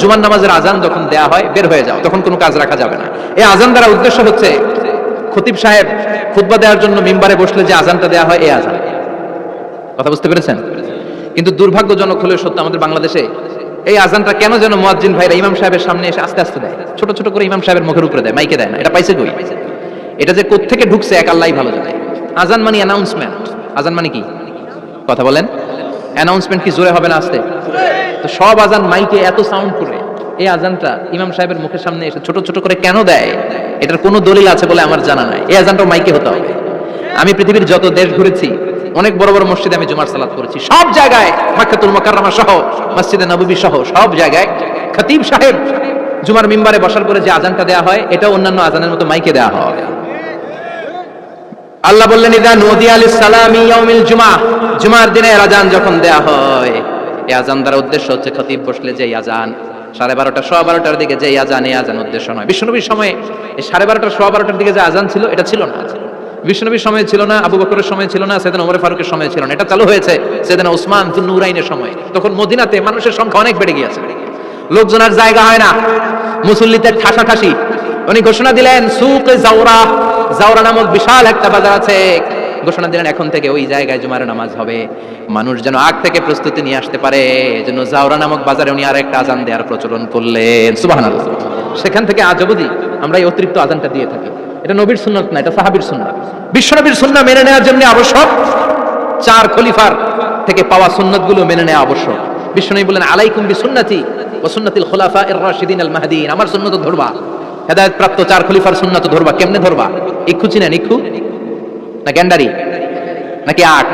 জুমার নামাজের আজান যখন দেয়া হয় বের হয়ে যাও, তখন কোনো কাজ রাখা যাবে না। এই আজান দ্বারা উদ্দেশ্য হচ্ছে খতিব সাহেব খুতবা দেওয়ার জন্য মিম্বারে বসলে যে আজানটা দেয়া হয় এই আজান। কথা বুঝতে পেরেছেন? কিন্তু দুর্ভাগ্যজনক হলেও সত্য, আমাদের বাংলাদেশে এই আজানটা কেন যেন মুয়াজ্জিন ভাইরা ইমাম সাহেবের সামনে এসে আস্তে আস্তে দেয়, ছোট ছোট করে ইমাম সাহেবের মুখের উপরে দেয়, মাইকে দেয় না। এটা পাইছে কই? এটা যে কোত্থেকে ঢুকছে এক আল্লাহই ভালো জানে। আজান মানে অ্যানাউন্সমেন্ট। আজান মানে কি? কথা বলেন। অ্যানাউন্সমেন্ট কি জোরে হবে না আস্তে? তো সব আজান মাইকে এত সাউন্ড করে, এই আজানটা ইমাম সাহেবের মুখের সামনে এসে ছোট ছোট করে কেন দেয়? এটার কোনো দলিল আছে বলে আমার জানা নাই। এই আজানটাও মাইকে হতে হবে। আমি পৃথিবীর যত দেশ ঘুরেছি, অনেক বড় বড় মসজিদে আমি জুমার সালাত করেছি, সব জায়গায় মক্কাতুল মুকাররমা সহ মসজিদে নববী সহ সব জায়গায় খতিব সাহেব জুমার মিম্বারে বসার পরে যে আজানটা দেয়া হয় এটা অন্যান্য আজানের মতো মাইকে দেয়া হয়। আল্লাহ বললেন ইদা নুদিয়া লিস-সালামি ইয়াউমিল জুমআহ, জুমার দিনে আজান যখন দেয়া হয়, এই আজান দ্বারা উদ্দেশ্য হচ্ছে খতিব বসলে যে আজান 12:30 12:15 দিকে যে আজান, এই আজান উদ্দেশ্য নয়। বিশ্বনবীর সময়ে এই 12:30 12:15 দিকে যে আজান ছিল এটা ছিল না। বিশ্বনবীর সময় ছিল না, আবু বকরের সময় ছিল না, সাইয়েদনা ওমর ফারুকের সময় ছিল না। এটা চালু হয়েছে সাইয়েদনা উসমান যুন নুরাইনের সময়। তখন মদিনাতে মানুষের সংখ্যা অনেক বেড়ে গিয়েছে, লোকজনের জায়গা হয় না, মুসল্লিতে ঠাসাঠাসি। উনি ঘোষণা দিলেন সুক জাওরা, জাওরা নামক বিশাল একটা বাজার আছে, ঘোষণা দিলেন এখন থেকে ওই জায়গায় জুমার নামাজ হবে। মানুষ যেন আগ থেকে প্রস্তুতি নিয়ে আসতে পারে, এজন্য জাওরা নামক বাজারে উনি আর একটা আজান দেওয়ার প্রচলন করলেন। সুবহানাল্লাহ। সেখান থেকে আজ অবধি আমরা এই অতিরিক্ত আজানটা দিয়ে থাকি। এটা নবীর সুন্নাত না, এটা সাহাবীর সুন্নাত। বিশ্বনবীর সুন্নাহ মেনে নেওয়ার জন্য আবশ্যক 4 খলিফার থেকে পাওয়া সুন্নাতগুলো মেনে নেওয়া আবশ্যক। বিশ্বনবী বলেন আলাইকুম বিসুন্নতি ওয়া সুন্নাতিল খুলাফায়ে রাশিদিন আল মাহদিয়িন, আমার সুন্নাত ধরবা, হেদায়েত প্রাপ্ত 4 খলিফার সুন্নাত ধরবা। কেমনে ধরবা? ইক্ষু চিনেন? ইক্ষু না গ্যান্ডারি নাকি আখ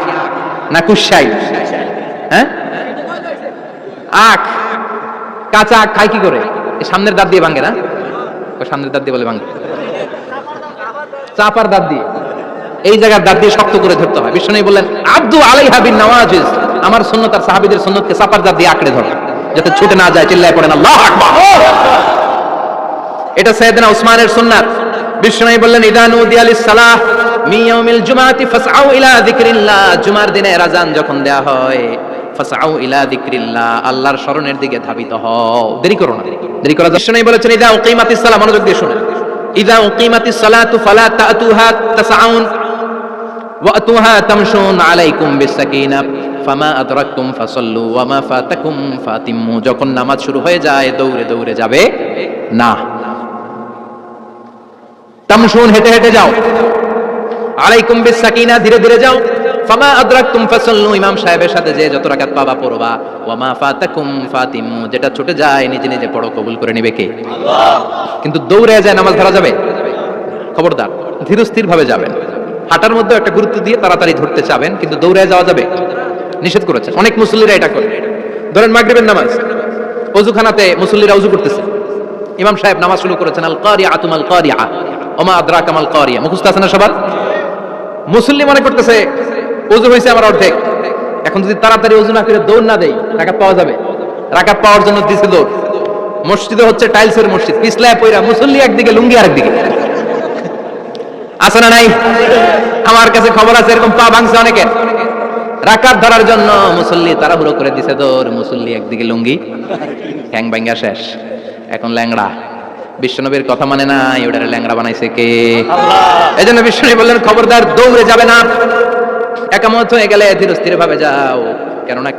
না কুশাই? হ্যাঁ, আখ। কাঁচা আখ খায় কি করে? এই সামনের দাঁত দিয়ে ভাঙে না? ও সামনের দাঁত দিয়ে বলে ভাঙে, চাপার দাঁত দিয়ে, এই জায়গার দাঁত দিয়ে শক্ত করে ধরতে হয়। বিশ্বনবী বললেন আব্দু আলাইহা বিন নওয়াজিজ, আমার সুন্নাত আর সাহাবীদের সুন্নাতকে চাপার দাঁত দিয়ে আঁকড়ে ধরো যাতে ছুটে না যায়। চিল্লায় পড়েন আল্লাহু আকবার। এটা সাইয়েদনা উসমানের সুন্নাত। বিশ্বনবী বললেন ইদা নুদিয়া লিস-সালাহ মিন ইয়াউমিল জুমআতি ফাসআউ ইলা যিকরিল্লাহ, জুমার দিনে আযান যখন দেয়া হয় ফাসআউ ইলা যিকরিল্লাহ, আল্লাহর স্মরণের দিকে ধাবিত হও, দেরি করো না, দেরি করা। বিশ্বনবী বলেছেন ইদা উকিমাতিস সালাহ, মনোযোগ দিয়ে শুনুন, ইদা উকিমাতিস সালাতু ফালা তা'তুহা তাসআউন ওয়া আতুহা তামশুন আলাইকুম বিস-সাকিনাহ ফামা আদরাকতুম ফাসাল্লু ওয়া মা ফাতাকুম ফাতিম্মু, যখন নামাজ শুরু হয়ে যায় দৌড়ে দৌড়ে যাবে না, তামশুন হেঁটে হেঁটে যাও, আলাইকুম বিস-সাকিনাহ ধীরে ধীরে যাও, ফামা আদরাকতুম ফাসাল্লু ইমাম সাহেবের সাথে যে যত রাকাত পাবা পড়বা, ওয়া মা ফাতাকুম ফাতিম্মু যেটা ছুটে যায় নিজে নিজে পড়ো, কবুল করে নেবে কে? আল্লাহ। কিন্তু দৌড়ে যায় নামাজ ধরা যাবে? খবরদার, ধীরস্থির ভাবে যাবেন। হাঁটার মধ্যে একটা গুরুত্ব দিয়ে তাড়াতাড়ি ধরতে চাবেন, কিন্তু দৌড়ে যাওয়া যাবে? নিষেধ করেছেন। অনেক মুসল্লিরা এটা করে। ধরেন মাগরিবের নামাজ, ওযুখানাতে মুসল্লিরা ওযু করতেছে, ইমাম সাহেব নামাজ শুরু করেছেন আল কারিআতু মাল কারিআ ওমা আদরাকা মাল কারিআ, মুখস্থ আছে না সবার? মুসল্লি মনে করতেছে ওযু হয়েছে আমার অর্ধেক, এখন যদি তাড়াতাড়ি ওযু না করে দৌড় না দেই রাকাত পাওয়া যাবে? রাকাত পাওয়ার জন্য দিছে দৌড়। মসজিদে হচ্ছে টাইলসের মসজিদ, পিছলায় পয়রা মুসল্লি একদিকে, লুঙ্গি আরেকদিকে, আছে না নাই? আমার কাছে খবর আছে এরকম পা ভাঙছে অনেকের। রাকাত ধরার জন্য মুসল্লি তাড়াহুড়ো করে দিছে দৌড়, মুসল্লি একদিকে লুঙ্গি, ঠ্যাং ভাঙা শেষ, এখন ল্যাংড়া। বিশ্বনবীর কথা মানে না, ওটারে ল্যাংড়া বানাইছে কে? আল্লাহ। এজন্য বিশ্বনবী বললেন খবরদার দৌড়ে যাবে না, একামত হয়ে গেলে ধীরস্থির ভাবে যাও, কেননা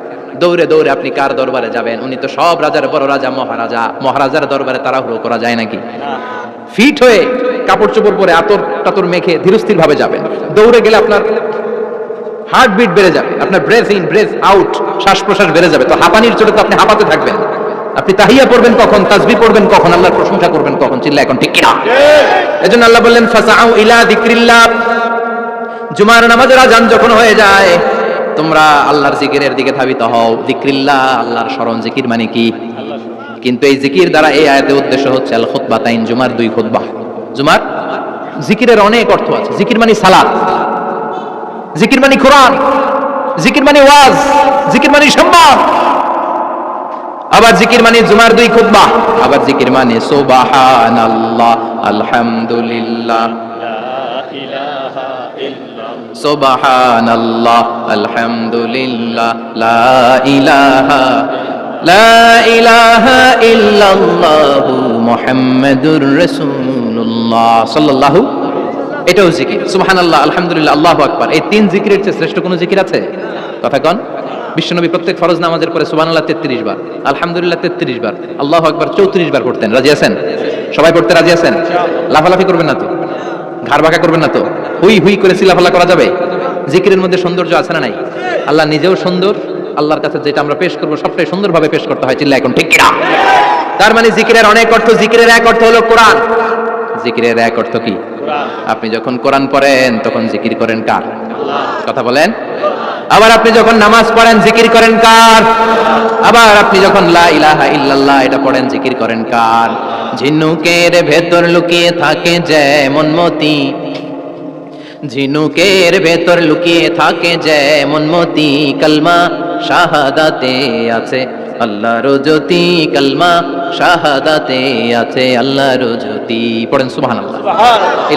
দৌড়ে দৌড়ে আপনি কার দরবারে যাবেন? উনি তো সব রাজার বড় রাজা, মহারাজা। মহারাজার দরবারে তাড়াহুড়ো করা যায় নাকি? ফিট হয়ে কাপড় চোপড় পরে আতর টাতর মেখে ধীরস্থির ভাবে যাবেন। দৌড়ে গেলে আপনার হার্টবিট বেড়ে যাবে, আপনার ব্রেথ ইন ব্রেথ আউট, শ্বাস প্রশ্বাস বেড়ে যাবে। তো হাঁপানির চোটে তো আপনি হাঁপাতে থাকবেন। আপনি তাহিয়া পড়বেন কখন, তাসবিহ পড়বেন কখন, আল্লাহর প্রশংসা করবেন কখন? চিল্লা এখন ঠিক কিনা? এজন্য আল্লাহ বললেন ফাসআউ ইলা যিকরিল্লাহ, জুমার নামাজের আযান যখন হয়ে যায় তোমরা আল্লাহর জিকিরের দিকে ধাবিত হও। যিকরিল্লাহ, আল্লাহর স্মরণ। জিকির মানে কি? কিন্তু এই জিকির দ্বারা এই আয়াতের উদ্দেশ্য হচ্ছে আল খুতবাতাইন, জুমার 2 খুতবা। জুমার জিকিরের অনেক অর্থ আছে। জিকির মানে সালাত, জিকির মানে কোরআন, জিকির মানে ওয়াজ, জিকির মানে সম্মান। আবার জিকির মানে জুমার 2 খুতবা। আবার জিকির মানে সুবহানাল্লাহ, আলহামদুলিল্লাহ, সুবহানাল্লাহ, আলহামদুলিল্লাহ, লা ইলাহা লা ইলাহা ইল্লাল্লাহু মুহাম্মাদুর রাসূলুল্লাহ সাল্লাল্লাহু, এটাও জিকির। সুবহানাল্লাহ, আলহামদুলিল্লাহ, আল্লাহু আকবার। এই তিন জিকিরের চেয়ে শ্রেষ্ঠ কোনো জিকির আছে? কথা কন। বিশ্বনবী প্রত্যেক ফরজ নামাজের পরে সুবহানাল্লাহ 33 বার, আলহামদুলিল্লাহ 33 বার, আল্লাহু আকবার 34 বার পড়তেন। রাজি আছেন? সবাই পড়তে রাজি আছেন? লাফালাফি করবেন না তো? ঘাড় বাঁকা করবেন না তো? হুই হুই করে চিল্লাফাল্লা করা যাবে? জিকিরের মধ্যে সৌন্দর্য আছে না নাই? আল্লাহ নিজেও সুন্দর, আল্লাহর কাছে যেটা আমরা পেশ করব সবটাই সুন্দরভাবে পেশ করতে হয়। চিল্লা এখন ঠিক কিনা? তার মানে জিকিরের অনেক অর্থ। জিকিরের এক অর্থ হলো কোরআন। জিকিরের এক অর্থ কি? আপনি যখন কোরআন পড়েন তখন জিকির করেন কার? কথা বলেন। আবার আপনি যখন নামাজ পড়েন জিকির করেন কার? আবার আপনি যখন লা ইলাহা ইল্লাল্লাহ এটা পড়েন জিকির করেন কার? ঝিনুকের ভেতর লুকিয়ে থাকে যেমন মতি, ঝিনুকের ভেতর লুকিয়ে থাকে যেমন মতি, কালমা শাহাদাতে আছে আল্লাহর জ্যোতি, কালমা শাহাদাতে আছে আল্লাহর জ্যোতি। পড়েন সুবহানাল্লাহ।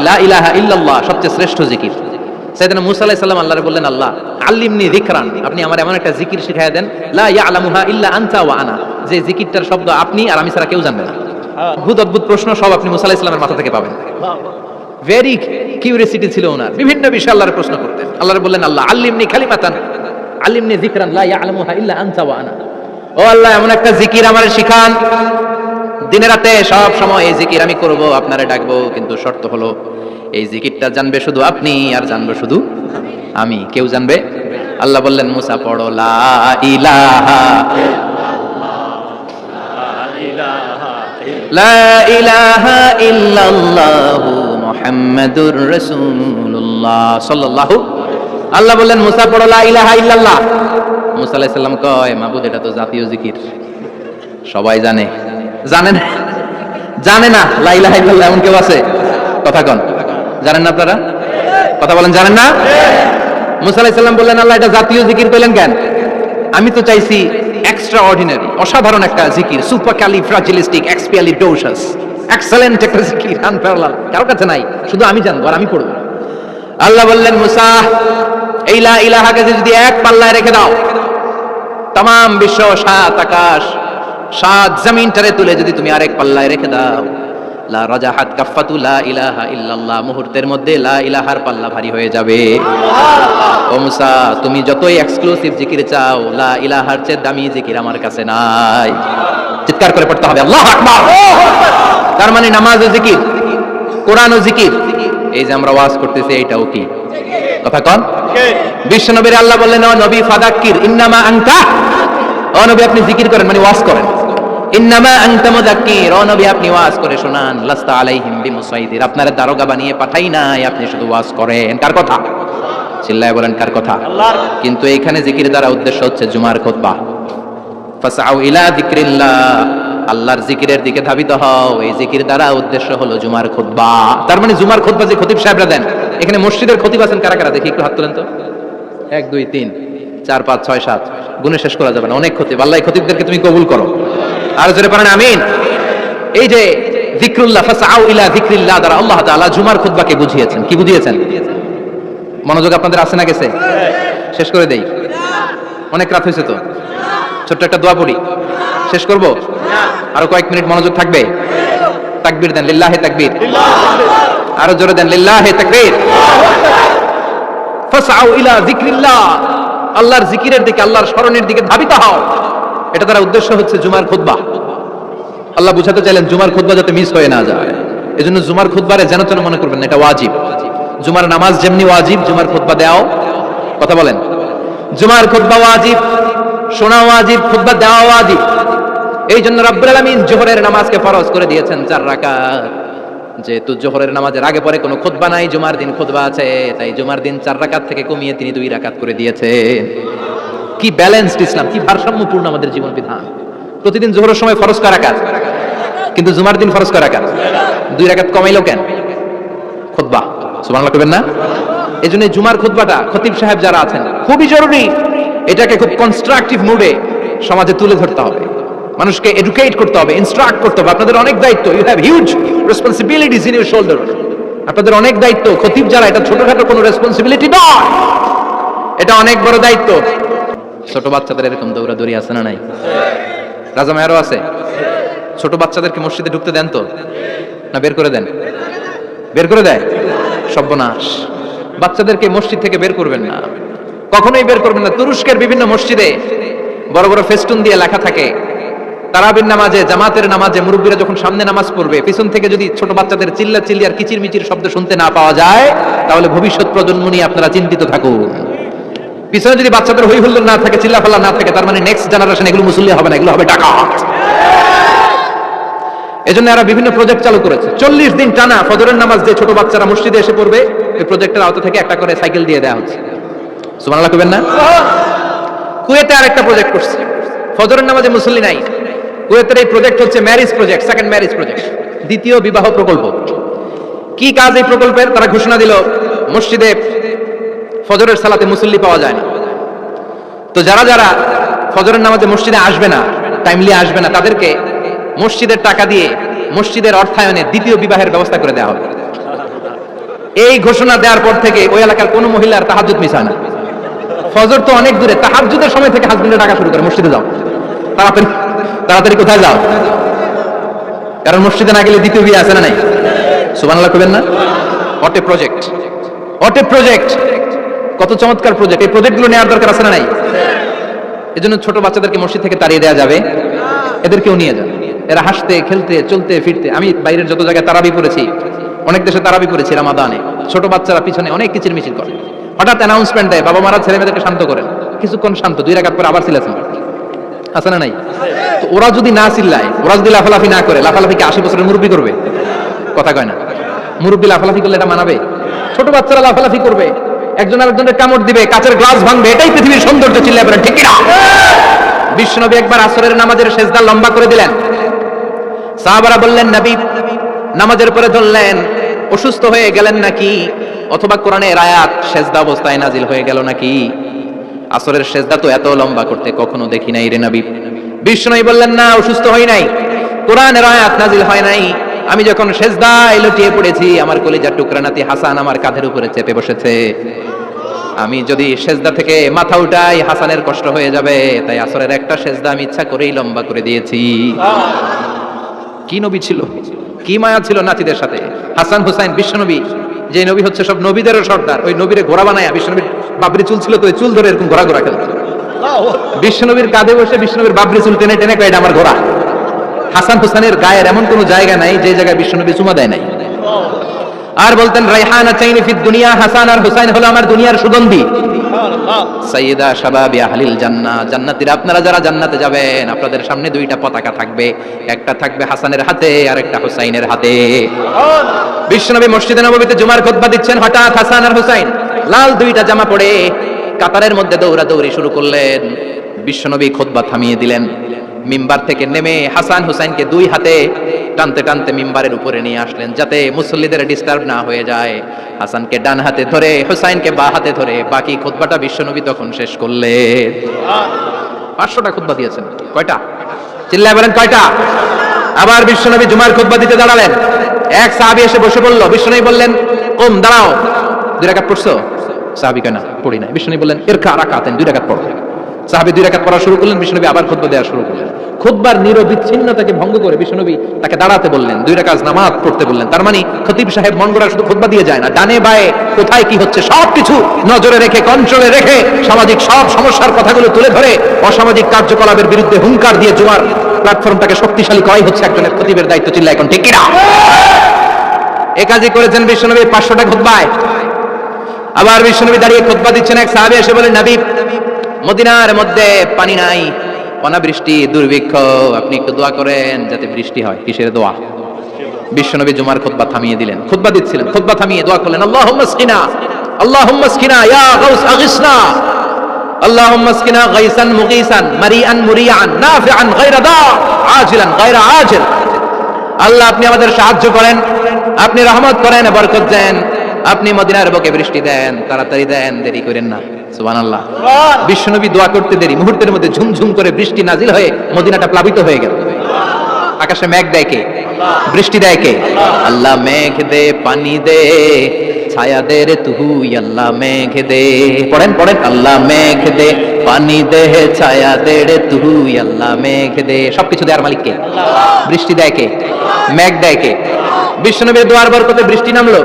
লা ইলাহা ইল্লাল্লাহ সবচেয়ে শ্রেষ্ঠ জিকির। সাইয়েদনা মুসা আলাইহিস সালাম আল্লাহরে বললেন, আল্লাহ আল্লিমনি যিকরান, আপনি আমার এমন একটা জিকির শিখায়া দেন, লা ইয়ালামুহা ইল্লা আনতা ওয়া আনা, যে জিকিরটার শব্দ আপনি আর আমি ছাড়া কেউ জানবে না। অদ্ভুত অদ্ভুত প্রশ্ন সব আপনি মুসা আলাইহিস সালামের মাথা থেকে পাবেন। ভেরি কিউরিওসিটি ছিল ওনার, বিভিন্ন বিষয়ে আল্লাহর প্রশ্ন করতেন। আল্লাহরে বললেন, আল্লাহ আল্লিমনি কালিমাতান, আল্লিমনি যিকরান লা ইয়ালামুহা ইল্লা আনতা ওয়া আনা। ও আল্লাহ এমন একটা জিকির আমারে শিখান, দিনে রাতে সব সময় এই জিকির আমি করব, আপনারে ডাকবো, কিন্তু শর্ত হলো এই জিকিরটা জানবে শুধু আপনি আর জানবো শুধু আমি, কেউ জানবে। আল্লাহ বললেন, মুসা পড়ো লা ইলাহা লা ইলাহা ইল্লাল্লাহু মুহাম্মাদুর রাসূলুল্লাহ সাল্লাল্লাহু। আল্লাহ বললেন, মুসা পড়ো লা ইলাহা ইল্লাল্লাহ। মুসা আলাইহিস সালাম কয়, মাবুদ এটা তো জাতীয় জিকির, সবাই জানে। জানে না? জানে না লা ইলাহা ইল্লাল্লাহ এমন কেউ আছে? কথা কন। জানেন না আপনারা? কথা বলেন, জানেন না? মুসা আলাইহিস সালাম বললেন, আল্লাহ এটা জাতীয় জিকির কইলেন কেন? আমি তো চাইছি এক্সট্রা অর্ডিনারি, অসাধারণ একটা জিকির, সুপারক্যালিফ্রাজিলিস্টিক এক্সপিয়ালিডোসাস, এক্সেলেন্ট একটা জিকির, আনপ্যারালাল, কারো কাছে নাই, শুধু আমি জানবো আর আমি পড়ব। আল্লাহ বললেন, মুসা এই লা ইলাহাকে যদি এক পাল্লায় রেখে দাও, তাম বিশ্ব, সাত আকাশ, সাত জমিনটারে তুলে যদি তুমি আরেক পাল্লায় রেখে দাও, লা রাজাহাত কাফাতু লা ইলাহা ইল্লাল্লাহ, মুহূর্তের মধ্যে লা ইলাহার পাল্লা ভারী হয়ে যাবে। ও মুসা, তুমি যতই এক্সক্লুসিভ জিকির চাও, লা ইলাহার চেয়ে দামি জিকির আমার কাছে নাই। চিৎকার করে পড়তে হবে আল্লাহু আকবার। তার মানে নামাজও জিকির, কোরআনও জিকির, এই যে আমরা ওয়াজ করতেছি এইটাও কি? কথা কন। বিশ্ব নবীর আল্লাহ বললেন, ও নবী ফাদাক্কির ইন্নামা আনতা, ও নবী আপনি জিকির করেন মানে ওয়াজ করেন। ইন্নামা আনতা মুযাক্কির, ও নবী আপনি ওয়াজ করে শোনান। লাস্তা আলাইহিম বিমুসাইদির, আপনারা দারোগা বানিয়ে পাঠাই নাই, আপনি শুধু ওয়াজ করেন। কার কথা? চিল্লায় বলেন কার কথা? আল্লাহর। কিন্তু এইখানে জিকির দ্বারা উদ্দেশ্য হচ্ছে জুমার খুতবা। ফাসআউ ইলা যিকরিল্লাহ, আল্লাহর জিকিরের দিকে ধাবিত হও, এই জিকির দ্বারা উদ্দেশ্য হলো জুমার খুতবা। তার মানে জুমার খুতবা যে খতিব সাহেবরা দেন, এখানে মসজিদের খতিব আছেন কারা কারা? দেখি একটু হাত তোলেন তো। 1 2 3 4 5 6 7, গুণে শেষ করা যাবে না, অনেক খতিব। আল্লাহ এই খতিবদেরকে তুমি কবুল করো। আর জোরে পড়েন আমিন। এই যে যিকরুল্লাহ, ফাসআউ ইলা যিকরিল্লাহ দ্বারা আল্লাহ তাআলা জুমার খুতবাকে বুঝিয়েছেন। কি বুঝিয়েছেন? মনোযোগ আপনাদের আছে না গেছে? শেষ করে দেই, অনেক রাত হয়েছে তো। ছোট্ট একটা দোয়া পড়ি, শেষ করব? আরো কয়েক মিনিট মনোযোগ থাকবে? তাকবীর দেন, লিল্লাহি তাকবীর। আরো জোরে দেন, লিল্লাহি তাকবীর। ফাসআউ ইলা যিকরিল্লাহ, আল্লাহর জিকিরের দিকে, আল্লাহর স্মরণের দিকে ধাবিত হও। এটা তার উদ্দেশ্য হচ্ছে জুমার খুতবা। আল্লাহ বুঝাতে চাইলেন জুমার খুতবা যাতে মিস হয়ে না যায়, এজন্য জুমার খুতবারে যেন তেন মনে করবেন না, এটা ওয়াজিব। জুমার নামাজ যেমনি ওয়াজিব, জুমার খুতবা দেওয়াও, কথা বলেন, জুমার খুতবা ওয়াজিব, শোনা ওয়াজিব, খুতবা দেওয়া ওয়াজিব। এই জন্য রব্বুল আলামিন জোহরের নামাজকে ফরজ করে দিয়েছেন 4 রাকাত। যেহেতু জোহরের নামাজের আগে পরে কোনো খুতবা নাই, জুমার দিন খুতবা আছে, তাই জুমার দিন 4 রাকাত থেকে কমিয়ে তিনি 2 রাকাত করে দিয়েছেন। কি ব্যালেন্সড ইসলাম, কি ভারসাম্যপূর্ণ আমাদের জীবন বিধান। প্রতিদিন জোহরের সময় ফরজ করা রাকাত, কিন্তু জুমার দিন ফরজ করা রাকাত। 2 রাকাত কমাইলো কেন? খুতবা, সুবহানাল্লাহ কইবেন না? এজন্য জুমার খুতবাটা খতিব সাহেব যারা আছেন খুবই জরুরি। এটাকে খুব কনস্ট্রাকটিভ মুডে সমাজে তুলে ধরতে হবে, মানুষকে এডুকেট করতে হবে, ইনস্ট্রাক্ট করতে হবে। আপনাদের অনেক দায়িত্ব, you have huge responsibilities in your shoulder. আপনাদের অনেক দায়িত্ব। খতিব যারা, এটা ছোটখাটো কোনো রেসপন্সিবিলিটি নয়, এটা অনেক বড় দায়িত্ব। ছোট বাচ্চাদের এরকম দৌড়াদৌড়ি আছে না নাই? রাজা মেয়ারও আছে। ছোট বাচ্চাদেরকে মসজিদে ঢুকতে দেন তো, না বের করে দেন? বের করে দেয়। সর্বনাশ, বাচ্চাদেরকে মসজিদ থেকে বের করবেন না, কখনোই বের করবেন না। তুরস্কের বিভিন্ন মসজিদে বড় বড় ফেস্টুন দিয়ে লেখা থাকে, তারাবির নামাজে, জামাতের নামাজে মুরব্বীরা যখন সামনে নামাজ পড়বে, পিছন থেকে যদি ছোট বাচ্চাদের চিল্লা চিল্লি আর কিচির মিচির শব্দ শুনতে না পাওয়া যায়, তাহলে ভবিষ্যৎ প্রজন্ম নিয়ে আপনারা চিন্তিত থাকুন। পিছনে যদি বাচ্চাদের হই হুল্লোড় না থাকে, চিল্লাফাল্লা না থাকে, তার মানে নেক্সট জেনারেশন এগুলো মুসল্লি হবে না, এগুলো হবে ডাকাত। এজন্য এরা বিভিন্ন প্রজেক্ট চালু করেছে। 40 দিন টানা ফজরের নামাজ যে ছোট বাচ্চারা মসজিদে এসে পড়বে, এই প্রজেক্টের আওতা থেকে একটা করে সাইকেল দিয়ে দেওয়া হচ্ছে। সুবহানাল্লাহ কইবেন না? কুয়েতে আরেকটা প্রজেক্ট করছে, ফজরের নামাজে মুসল্লি নাই। কুয়েতের এই প্রজেক্ট হচ্ছে marriage project, second marriage project, দ্বিতীয় বিবাহ প্রকল্প। কি কাজ এই প্রকল্পের? তারা ঘোষণা দিল, মসজিদে ফজরের সালাতে মুসল্লি পাওয়া যায় না, তো যারা যারা ফজরের নামাজে মসজিদে আসবে না, টাইমলি আসবে না, তাদেরকে মসজিদের টাকা দিয়ে মসজিদের অর্থায়নে দ্বিতীয় বিবাহের ব্যবস্থা করে দেওয়া হবে। এই ঘোষণা দেওয়ার পর থেকে ওই এলাকার কোনো মহিলার তাহাজ্জুদ মিস হয় না। ফজর তো অনেক দূরে, তাহাজ্জুদের সময় থেকে হাজবেন্ডের টাকা শুরু করে, মসজিদে যাও, তাড়াতাড়ি তাড়াতাড়ি কোথায় যাও, কারণ মসজিদে না গেলে দ্বিতীয় বিয়ে আছে না নাই? সুবহানাল্লাহ কইবেন না? What a project, what a project, কত চমৎকার প্রজেক্ট। এই প্রজেক্টগুলো নেওয়ার দরকার আছে না নাই? এজন্য ছোট বাচ্চাদেরকে মসজিদ থেকে তাড়িয়ে দেওয়া যাবে, এদেরকেও নিয়ে যাবে। এরা হাসতে খেলতে চলতে ফিরতে, আমি বাইরের যত জায়গায় তারাবি পড়েছি, অনেক দেশে তারাবি পড়েছি রামাদানে, ছোট বাচ্চারা পিছনে অনেক কিচির মিচির করে, হঠাৎ অ্যানাউন্সমেন্ট দেয়, বাবা মারা ছেলে মেয়েদেরকে শান্ত করেন, কিছুক্ষণ শান্ত, 2 রাকাত পরে আবার চিল্লাচ্ছেন, আছে না নাই? তো ওরা যদি না চিল্লায়, ওরা যদি লাফালাফি না করে, লাফালাফি কি 80 বছরের মুরব্বী করবে? কথা কয় না, মুরব্বী লাফালাফি করলে এটা মানাবে? ছোট বাচ্চারা লাফালাফি করবে, একজন আরেকজনের কামড় দিবে, কাচের গ্লাস ভাঙবে, এটাই পৃথিবীর সৌন্দর্য। চিল্লায় বলেন ঠিক কিনা? বিশ্বনবী একবার আসরের নামাজের সেজদা লম্বা করে দিলেন, সাহাবারা বললেন, নবী নামাজের পরে ধরলেন, অসুস্থ হয়ে গেলেন নাকি, অথবা কোরআনের আয়াত সেজদা অবস্থায় নাজিল হয়ে গেল নাকি? আসরের সেজদা তো এত লম্বা করতে কখনো দেখি নাই রে নবী। বিশ্বনবী বললেন, না, অসুস্থ হই নাই, কোরআনের আয়াত নাজিল হয় নাই, আমি যখন সেজদায় লুটিয়ে পড়েছি, আমার কলিজার টুকরা নাতি হাসান আমার কাঁধের উপরে চেপে বসেছে, আমি যদি সেজদা থেকে মাথা উঠাই হাসানের কষ্ট হয়ে যাবে, তাই আসরের একটা সেজদা আমি ইচ্ছা করেই লম্বা করে দিয়েছি। কি নবী ছিল, কি মায়া ছিল নাতিদের সাথে। হাসান হুসাইন, বিশ্বনবী যে নবী হচ্ছে সব নবীদেরও সর্দার, ওই নবীরে ঘোড়া বানায়া, বিশ্বনবীর বাবরি চুল ছিল তো, ওই চুল ধরে এরকম ঘোরা ঘোরা খেলত, বিশ্বনবীর কাঁধে বসে বিশ্বনবীর বাবরি চুল টেনে টেনে কয়, এটা আমার ঘোড়া। হাসান হুসাইনের গায়ের এমন কোন জায়গা নাই যে জায়গায় বিশ্বনবী চুমা দেয় নাই। আর বলতেন, রাইহানা চাইনি ফিদ দুনিয়া, হাসান আর হুসাইন হলো আমার দুনিয়ার সুগন্ধি, সাইয়্যিদা শাবাবি আহলিল জান্নাহ, জান্নাতীরা আপনারা যারা জান্নাতে যাবেন, আপনাদের সামনে 2টা পতাকা থাকবে, একটা থাকবে হাসানের হাতে আর একটা হুসাইনের হাতে। বিশ্বনবী মসজিদে নববীতে জুমার খুতবা দিচ্ছেন, হঠাৎ হাসান আর হুসাইন লাল 2টা জামা পরে কাতারের মধ্যে দৌড়াদৌড়ি শুরু করলেন। বিশ্বনবী খুতবা থামিয়ে দিলেন, মিম্বার থেকে নেমে হাসান হুসাইনকে 2 হাতে টানতে টানতে মিম্বারের উপরে নিয়ে আসলেন, যাতে মুসল্লিদের ডিস্টার্ব না হয়ে যায়। হাসানকে ডান হাতে ধরে, হুসাইনকে বাঁ হাতে ধরে বাকি খুতবাটা বিশ্বনবী তখন শেষ করলেন। 500টা খুতবা দিয়েছেন। কয়টা? চিল্লায় বলেন কয়টা? আবার বিশ্বনবী জুমার খুতবা দিতে দাঁড়ালেন, এক সাহাবী এসে বসে পড়ল। বিশ্বনবী বললেন, কুম, দাঁড়াও, 2 রাকাত পড়ছো? সাহাবী কয়, না, পড়ি নাই। বিশ্বনবী বললেন, ইরকা রাকাতান, 2 রাকাত পড়ো। সাহাবী 2 রাকাত পড়া শুরু করলেন, বিশ্বনবী আবার খুতবা দেওয়া শুরু করলেন। খুতবার নিরবিচ্ছিন্নতাকে ভঙ্গ করে বিশ্বনবী তাকে দাঁড়াতে বললেন, 2 রাকাত নামাজ পড়তে বললেন। তার মানে খতিব সাহেব মন গড়া শুধু খুতবা দিয়ে যায় না, ডানে বায়ে কোথায় কি হচ্ছে সবকিছু নজরে রেখে, কন্ট্রোলে রেখে, সামাজিক সব সমস্যার কথাগুলো তুলে ধরে অসামাজিক কার্যকলাপের বিরুদ্ধে হুঙ্কার দিয়ে জুমার প্ল্যাটফর্মটাকে শক্তিশালী করাই হচ্ছে একজনের খতিবের দায়িত্ব। চিল্লা এখন ঠিক কিনা? এ কাজই করেছেন বিশ্বনবী 500টা খুতবায়। আবার বিশ্বনবী দাঁড়িয়ে খুতবা দিচ্ছেন, এক সাহাবী এসে বলেন, নবী মদিনার মধ্যে পানি নাই, অনাবৃষ্টি, দুর্ভিক্ষ, আপনি একটু দোয়া করেন যাতে বৃষ্টি হয়। কিসের দোয়া? বিশ্বনবী জুমার খুতবা থামিয়ে দিলেন, খুতবা দিচ্ছিলেন, খুতবা থামিয়ে দোয়া করলেন, আল্লাহুম্মা আসকিনা, আল্লাহুম্মা আসকিনা ইয়া গাউস আগিসনা, আল্লাহুম্মা আসকিনা গাইসান মুগীসান মারিআন মুরিআন নাফিআন গায়রা দা আজিলান গায়রা আজিল। আল্লাহ আপনি আমাদের সাহায্য করেন, আপনি রহমত করেন, বরকত দেন, আপনি মদিনার বুকে বৃষ্টি দেন, তাড়াতাড়ি দেন, দেরি করেন না। সুবহানাল্লাহ। বিশ্বনবী দোয়া করতে দেরি, মুহূর্তের মধ্যে ঝুমঝুম করে বৃষ্টি নাজিল হয়ে মদিনাটা প্লাবিত হয়ে গেল। আকাশে মেঘ দেয় কে? বৃষ্টি দেয় কে? আল্লাহ মেঘ দে, পানি দে, ছায়া দে রে তুই আল্লাহ মেঘ দে। পড়েন পড়েন, আল্লাহ মেঘ দে, পানি দে ছায়া দে রে তুই আল্লাহ মেঘ দে। সবকিছু দেওয়ার মালিক কে? বৃষ্টি দেয় কে? মেঘ দেয় কে? বিশ্বনবীর দোয়ার বরকতে বৃষ্টি নামলো।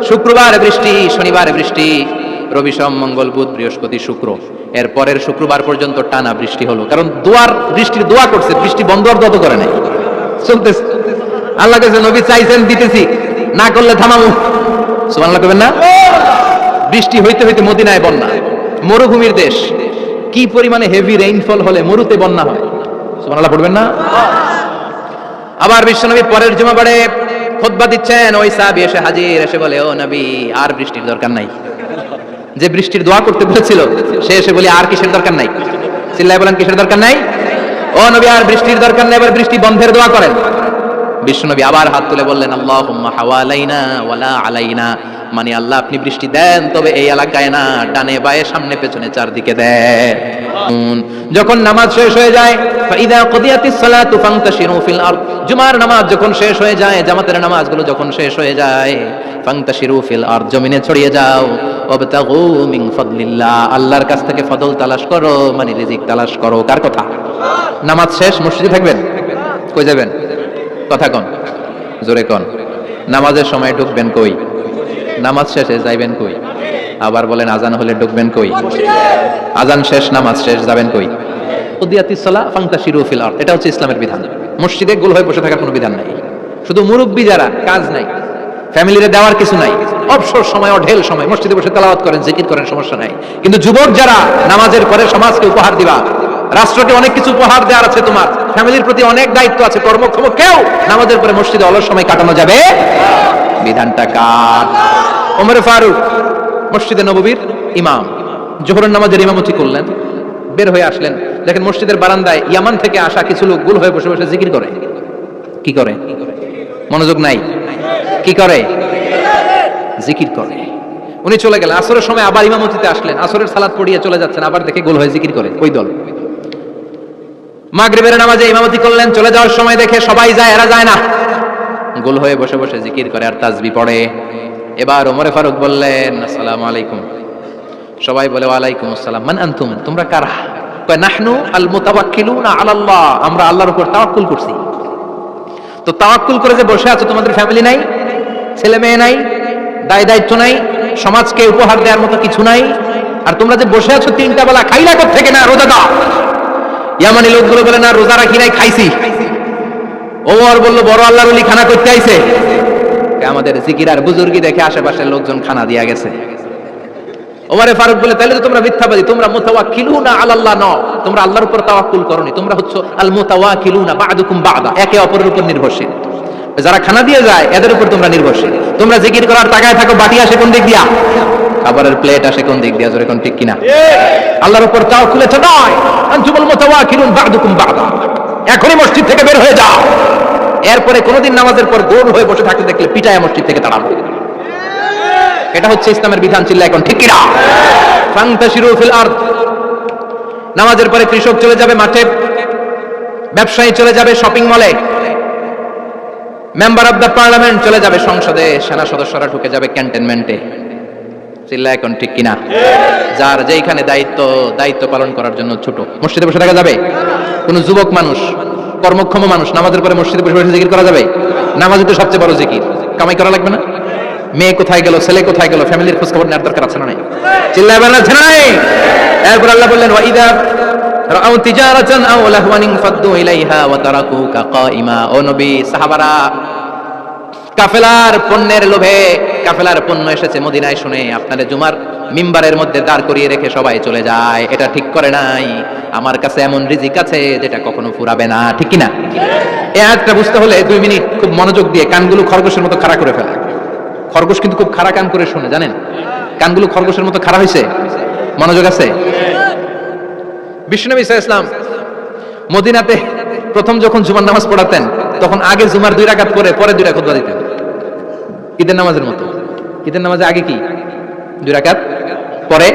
শুক্রবার বৃষ্টি, শনিবার বৃষ্টি, রবি সোম মঙ্গল বুধ বৃহস্পতি শুক্র, এর পরের শুক্রবার পর্যন্ত টানা বৃষ্টি হলো। কারণ বৃষ্টির দোয়া করছে, বৃষ্টি বন্ধ আর দত করে নাই, চলতেছে। আল্লাহ কাছে নবী চাইছেন, দিতেছি, না করলে থামামু। সুবহানাল্লাহ কইবেন না? বৃষ্টি হইতে হইতে মদিনায় বন্যা, মরুভূমির দেশ, কি পরিমাণে হেভি রেইনফল হলে মরুতে বন্যা হয়। সুবহানাল্লাহ পড়বেন না? আবার বিশ্বনবী পরের জুমাবারে খুতবা দিচ্ছেন, ওই সাহাবী এসে হাজির, এসে বলে, ও নবী আর বৃষ্টির দরকার নাই। যে বৃষ্টির দোয়া করতে বলেছিল সে এসে বলি আর কিসের দরকার নাই? চিল্লায় বলেন, কিসের দরকার নাই? ও নবী আর বৃষ্টির দরকার নাই, এবার বৃষ্টি বন্ধের দোয়া করেন। বিশ্বনবী আবার হাত তুলে বললেন, আল্লাহুম্মা হাওয়ালাইনা ওয়ালা আলাইনা, মানে আল্লাহ আপনি বৃষ্টি দেন, তবে এই এলাকায় না, ডানে বায়ে সামনে পেছনে চারদিকে দেন। যখন নামাজ শেষ হয়ে যায়, ফাইদা কুদিয়াতিস সালাতু ফান্তাশিরু ফিল আরদ, জুমার নামাজ যখন শেষ হয়ে যায়, জামাতের নামাজগুলো যখন শেষ হয়ে যায়, ফান্তাশিরু ফিল আরদ, জমিনে ছড়িয়ে যাও, ওয়াবতাগু মিন ফাদলিল্লাহ, আল্লাহর কাছ থেকে ফজল তালাশ করো, মানে রিজিক তালাশ করো। কার কথা? নামাজ শেষ মসজিদে থাকবেন, কই যাবেন? কথা কন, জোরে কন। নামাজের সময় ঢুকবেন কই? নামাজ শেষে যাইবেন কই? আবার বলেন, আজান হলে ঢুকবেন কই? আজান শেষ, নামাজ শেষ, যাবেন কই? কুদিয়াতিস সালাহ ফান্তাশিরু ফিল আরদ, এটা হচ্ছে ইসলামের বিধান। মসজিদে গোল হয়ে বসে থাকার কোনো বিধান নাই। শুধু মুরব্বী যারা, কাজ নাই, ফ্যামিলিরে দেওয়ার কিছু নাই, অবসর সময়, ঢেল সময় মসজিদে বসে তেলাওয়াত করেন, জিকির করেন, সমস্যা নাই। কিন্তু যুবক যারা, নামাজের পরে সমাজকে উপহার দিবা, রাষ্ট্রকে অনেক কিছু উপহার দেওয়ার আছে, তোমার ফ্যামিলির প্রতি অনেক দায়িত্ব আছে, কর্মক্ষম কেউ নামাজের পরে মসজিদে অলস সময় কাটানো যাবে? বিধানটা কার? ওমর ফারুক মসজিদে নববীর ইমাম, জোহরের নামাজের ইমামতি করলেন, বের হয়ে আসলেন, দেখেন মসজিদের বারান্দায় ইয়ামান থেকে আসা কিছু লোক গোল হয়ে বসে বসে জিকির করে। কি করে? মনোযোগ নাই, কি করে? জিকির করে। উনি চলে গেলেন, আসরের সময় আবার ইমামতিতে আসলেন, আসরের সালাত পড়িয়ে চলে যাচ্ছেন, আবার দেখে গোল হয়ে জিকির করে। ওই দল মাগরিবের নামাজে ইমামতি করলেন, চলে যাওয়ার সময় দেখে সবাই যায়, এরা যায় না, গোল হয়ে বসে বসে জিকির করে আর তাসবিহ পড়ে। এবার ওমর ফারুক বললেন, আসসালামু আলাইকুম। সবাই বলে, ওয়ালাইকুম আসসালাম। মান আনতুম, তোমরা কারা? কয়, নাহনু আল মুতাওয়াক্কিলুনা আলাল্লাহ, আমরা আল্লাহর উপর তাওয়াক্কুল করছি। তো তাওয়াক্কুল করে যে বসে আছো, তোমাদের ফ্যামিলি নাই, ছেলে মেয়ে নাই, দায় দায়িত্ব নাই, সমাজকে উপহার দেওয়ার মতো কিছু নাই, আর তোমরা যে বসে আছো তিনটা বেলা, খাইলা কোথা থেকে? না, রোজা দাও। ইয়ামানি লোকগুলো বলে, না রোজা রাখি নাই, খাইছি। ওমর বলল, বড় আল্লাহর ওলি খানা করতে আইছে। আমাদের জিকির আর বুজুর্গি দেখে আশেপাশের লোকজন খানা দিয়া গেছে। ওমরে ফারুক বলে, তাহলে তো তোমরা মিথ্যাবাদী, তোমরা মুতাওয়াক্কিলুনা আলাল্লাহ নও, তোমরা আল্লাহর উপর তাওয়াক্কুল করনি, তোমরা হচ্ছে আল মুতাওয়াক্কিলুনা বা'দুকুম বা'দা, একে অপরের উপর নির্ভরশীল। যারা খানা দিয়ে যায় এদের উপর তোমরা নির্ভরশীল। তোমরা জিকির করার টাকায় থাকো, বাটি আসে কোন দিক দিয়া? খাবারের প্লেট আসে কোন দিক দিয়া? জোরে কোন, ঠিক কিনা? আল্লাহর উপর তাওয়াক্কুল তো নয়। আনতুমুল মুতাওয়াক্কিলুন বা'দুকুম বা'দা, এখনই মসজিদ থেকে বের হয়ে যাও। এরপরে কোনদিন নামাজের পর গোল হয়ে বসে থাকতে দেখলে পিটায় মসজিদ থেকে তাড়ানো। এটা হচ্ছে ইসলামের বিধান, চিল্লা এখন, ঠিক কিনা? ফান্তাশিরু ফিল আরদ, নামাজের পরে কৃষক চলে যাবে মাঠে, ব্যবসায়ী চলে যাবে শপিং মলে, মেম্বার অফ দ্য পার্লামেন্ট চলে যাবে সংসদে, সেনা সদস্যরা ঢুকে যাবে ক্যান্টনমেন্টে। চিল্লা এখন, ঠিক কিনা? যার যেইখানে দায়িত্ব পালন করার জন্য ছোট, মসজিদে বসে থাকা যাবে? কোন যুবক মানুষ, কর্মক্ষম মানুষ নামাজের পরে মসজিদে বসে বসে জিকির করা যাবে? নামাজই তো সবচেয়ে বড় জিকির, কামাই করা লাগবে না? মেয়ে কোথায় গেল, ছেলে কোথায় গেল, ফ্যামিলির খোঁজ খবর নেওয়ার দরকার আছে না নাই? চিল্লায় বলেন, আছে না নাই? এরপর আল্লাহ বললেন, ওয়া ইযা রাআউ তিজারাতান আও লাহওয়ান ফাদ্দু ইলাইহা ওয়া তারাকুকা কাইমা। ও নবী, সাহাবারা কাফেলার পণ্যের লোভে, কাফেলার পণ্য এসেছে মদিনায় শুনে আপনাদের জুমার মিম্বারের মধ্যে দাঁড় করিয়ে রেখে সবাই চলে যায়, এটা ঠিক করে নাই। আমার কাছে এমন রিজিক আছে যেটা কখনো ফুরাবে না, ঠিক কিনা? এই আয়াতটা বুঝতে হলে 2 মিনিট খুব মনোযোগ দিয়ে কানগুলো খরগোশের মতো খাড়া করে ফেলা। খরগোশ কিন্তু খুব খাড়া কান করে শুনে, জানেন? কানগুলো খরগোশের মতো খাড়া হয়েছে। মনোযোগ আছে? বিশ্বনবী সাল্লাল্লাহু আলাইহি ওয়াসাল্লাম মদিনাতে প্রথম যখন জুমার নামাজ পড়াতেন, তখন আগে জুমার 2 রাকাত করে পরে 2 রাকাত খুতবা দিতেন, ঈদের নামাজের মতো। ঈদের নামাজে আগে কি? 2 রাকাত, পরে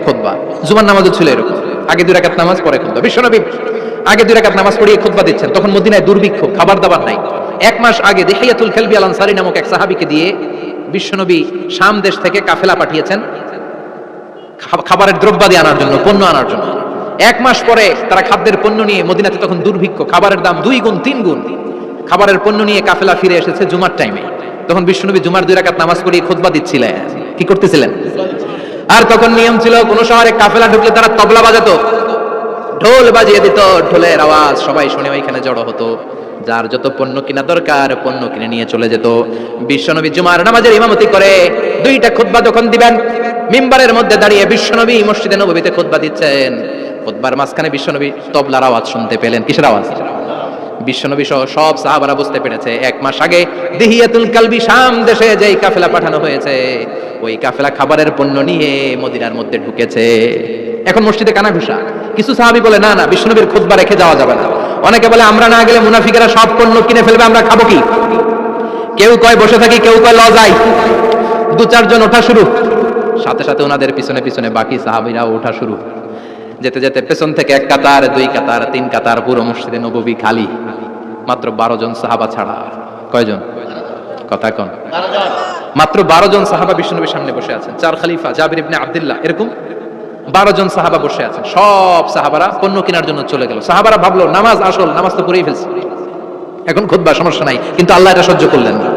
খুতবা। জুমার নামাজও ছিল এরকম, আগে 2 রাকাত নামাজ, পরে খুতবা। বিশ্বনবী আগে 2 রাকাত নামাজ পড়িয়ে খুতবা দিচ্ছেন, তখন মদিনায় দুর্ভিক্ষ, খাবার দাবার নাই। 1 মাস আগে দিহিয়াতুল কালবি আল আনসারী নামক এক সাহাবীকে দিয়ে বিশ্বনবী শাম দেশ থেকে কাফেলা পাঠিয়েছেন খাবারের দ্রব্যাদি আনার জন্য, পণ্য আনার জন্য। 1 মাস পরে তারা খাদ্যের পণ্য নিয়ে, মদিনাতে তখন দুর্ভিক্ষ, খাবারের দাম 2 গুণ 3 গুণ, খাবারের পণ্য নিয়ে কাফেলা ফিরে এসেছে জুমার টাইমে। তখন বিশ্বনবী জুমার 2 রাকাত নামাজ পড়িয়ে খুতবা দিচ্ছিলেন। কি করতেছিলেন? আর তখন নিয়ম ছিল, কোন শহরে কাফেলা ঢুকলে তারা তবলা বাজাতো, ঢোল বাজিয়ে দিত, ঢোলের আওয়াজ সবাই শুনে ওইখানে জড়ো হতো। যার যত পণ্য কিনা দরকার পণ্য কিনে নিয়ে চলে যেত। বিশ্বনবী জুমার নামাজের ইমামতি করে 2টা খুতবা যখন দিবেন, মিম্বারের মধ্যে দাঁড়িয়ে বিশ্বনবী মসজিদে নববীতে খুতবা দিচ্ছেন। খুতবার মাঝখানে বিশ্বনবী তবলার আওয়াজ শুনতে পেলেন। কিসের আওয়াজ? বিশ্বনবী সহ সব সাহাবারা বুঝতে পেরেছে 1 মাস আগে দিহিয়াতুল কালবি শাম দেশে যেই কাফেলা পাঠানো হয়েছে, ওই কাফেলা খাবারের পণ্য নিয়ে মদিনার মধ্যে ঢুকেছে। এখন মসজিদে কানাঘুষা। কিছু সাহাবী বলে না না, বিশ্বনবীর খুতবা রেখে যাওয়া যাবে না। অনেকে বলে আমরা না গেলে মুনাফিকেরা সব পণ্য কিনে ফেলবে, আমরা খাবো কি? কেউ কয় বসে থাকি, কেউ কয় লজাই। 2-4 জন ওঠা শুরু, সাথে সাথে ওনাদের পিছনে পিছনে বাকি সাহাবীরাও ওঠা শুরু। যেতে যেতে পেছন থেকে 1 কাতার, 2 কাতার, 3 কাতার, পুরো মসজিদে নববী খালি, মাত্র 12 জন সাহাবা ছাড়া। কয়জন? কথা কোন? মাত্র 12 জন সাহাবা বিশ্বনবীর সামনে বসে আছেন। 4 খলিফা, জাবির ইবনে আব্দুল্লাহ, এরকম 12 জন সাহাবা বসে আছেন। সব সাহাবারা পণ্য কেনার জন্য চলে গেল। সাহাবারা ভাবলো নামাজ আসল, নামাজ তো পড়েই ফেলছে, এখন খুতবা সমস্যা নাই। কিন্তু আল্লাহ এটা সহ্য করলেন না।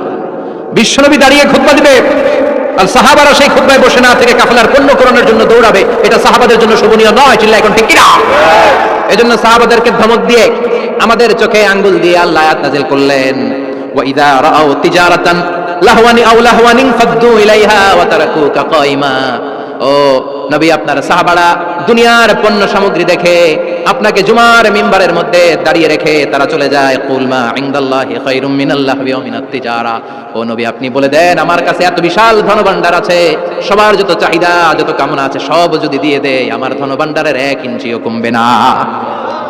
বিশ্বনবী দাঁড়িয়ে খুতবা দিবে আর সাহাবারা সেই খুতবায় বসে না থেকে কাফেলার পণ্য করণের জন্য দৌড়াবে, এটা সাহাবাদের জন্য শোভনীয় নয়। চিল্লা এখন ঠিক কিনা? এজন্য সাহাবাদেরকে ধমক দিয়ে, আমাদের চোখে আঙ্গুল দিয়ে আল্লাহ আয়াত নাযিল করলেন, ওয়া ইযা রাআউ তিজারাতান লাহওয়ানি আও লাহওয়ানিন ফাদ্দু ইলাইহা ওয়া তারাকুকা কাইমা। ও নবী, আপনার সাহাবারা দুনিয়ার পণ্য সামগ্রী দেখে আপনাকে জুমার মিম্বারের মধ্যে দাঁড়িয়ে রেখে তারা চলে যায়। কুল মা ইনদাল্লাহি খায়রুম মিনাল লাহবি ওয়া মিনাত তিজারা। ও নবী, আপনি বলে দেন আমার কাছে এত বিশাল ধনভাণ্ডার আছে, সবার যত চাহিদা যত কামনা আছে সব যদি দিয়ে দেয় আমার ধনভাণ্ডারের 1 ইঞ্চিও কমবে না।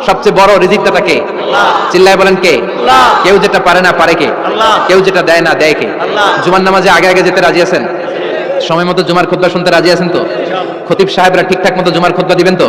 সবচেয়ে বড় রিজিকদাতা কে? আল্লাহ। চিল্লায় বলেন কে? আল্লাহ। কেউ যেটা পারে না পারে কে? আল্লাহ। কেউ যেটা দেয় না দেয় কে? আল্লাহ। জুমার নামাজে আগে আগে যেতে রাজি আছেন? সময় মতো জুমার খুতবা শুনতে রাজি আছেন তো? খতিব সাহেবরা ঠিকঠাক মতো জুমার খুতবা দিবেন তো?